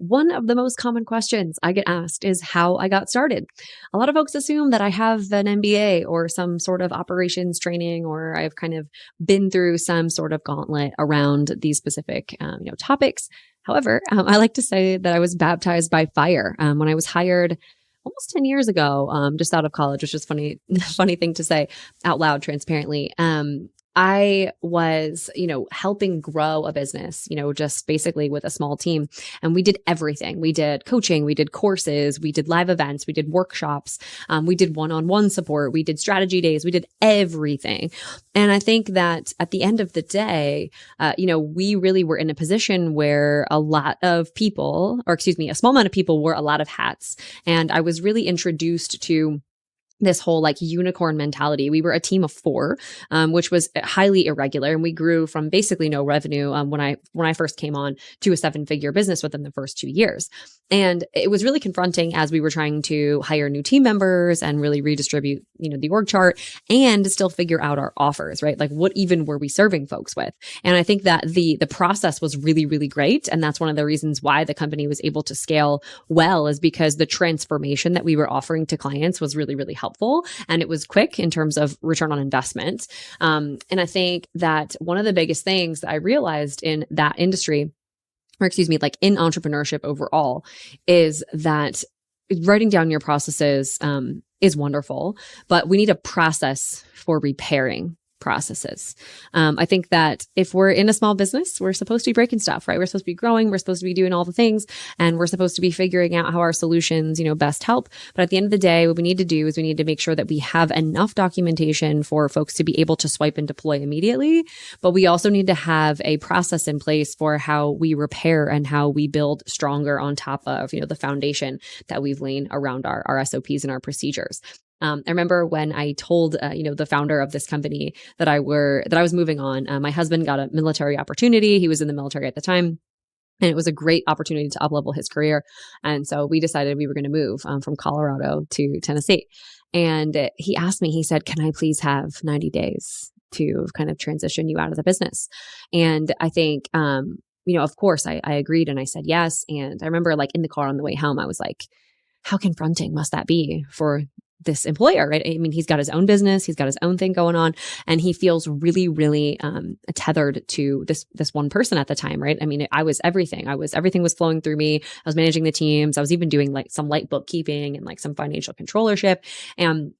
one of the most common questions I get asked is how I got started. A lot of folks assume that I have an MBA or some sort of operations training, or I've kind of been through some sort of gauntlet around these specific, topics. However, I like to say that I was baptized by fire when I was hired almost 10 years ago, just out of college, which is funny, funny thing to say out loud, transparently. I was, helping grow a business, just basically with a small team. And we did everything. We did coaching, we did courses, we did live events, we did workshops, we did one-on-one support, we did strategy days, we did everything. And I think that at the end of the day, we really were in a position where a lot of people, a small amount of people wore a lot of hats. And I was really introduced to this whole like unicorn mentality. We were a team of 4, which was highly irregular. And we grew from basically no revenue when I first came on to a 7-figure business within the first 2 years. And it was really confronting as we were trying to hire new team members and really redistribute, the org chart and still figure out our offers, right? Like what even were we serving folks with? And I think that the process was really, really great. And that's one of the reasons why the company was able to scale well, is because the transformation that we were offering to clients was really, really helpful. And it was quick in terms of return on investment. And I think that one of the biggest things that I realized in that industry, like in entrepreneurship overall, is that writing down your processes is wonderful, but we need a process for repairing processes. I think that if we're in a small business, we're supposed to be breaking stuff, right? We're supposed to be growing. We're supposed to be doing all the things, and we're supposed to be figuring out how our solutions, best help. But at the end of the day, what we need to do is we need to make sure that we have enough documentation for folks to be able to swipe and deploy immediately. But we also need to have a process in place for how we repair and how we build stronger on top of, the foundation that we've laid around our SOPs and our procedures. I remember when I told, the founder of this company that I was moving on. My husband got a military opportunity. He was in the military at the time, and it was a great opportunity to up-level his career. And so we decided we were going to move from Colorado to Tennessee. And he asked me, he said, "Can I please have 90 days to kind of transition you out of the business?" And I think, of course, I agreed, and I said yes. And I remember like in the car on the way home, I was like, how confronting must that be for this employer, right? I mean, he's got his own business, he's got his own thing going on, and he feels really, really tethered to this one person at the time, right? I mean, I was everything. Everything was flowing through me. I was managing the teams. I was even doing like some light bookkeeping and like some financial controllership. And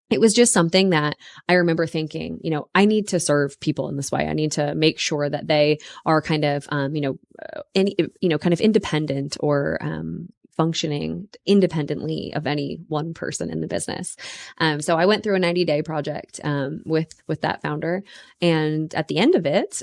it was just something that I remember thinking, I need to serve people in this way. I need to make sure that they are kind of, kind of independent or functioning independently of any one person in the business. So I went through a 90-day project with that founder. And at the end of it,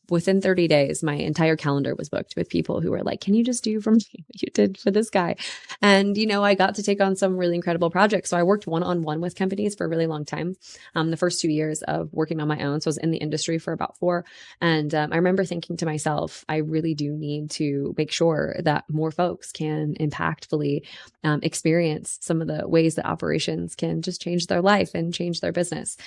within 30 days, my entire calendar was booked with people who were like, "Can you just do for me what you did for this guy?" And, I got to take on some really incredible projects. So I worked one-on-one with companies for a really long time. The first 2 years of working on my own. So I was in the industry for about 4. And I remember thinking to myself, I really do need to make sure that more folks can impactfully experience some of the ways that operations can just change their life and change their business.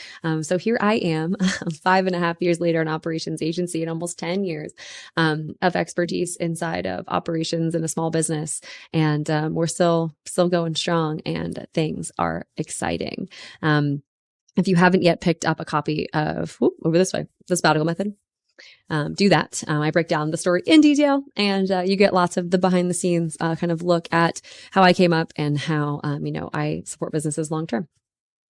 So here I am 5.5 years later, an operations agency, and almost 10 years of expertise inside of operations in a small business. And we're still going strong, and things are exciting. If you haven't yet picked up a copy of over this way, the Sabbatical Method, do that. I break down the story in detail, and you get lots of the behind the scenes kind of look at how I came up and how, I support businesses long term.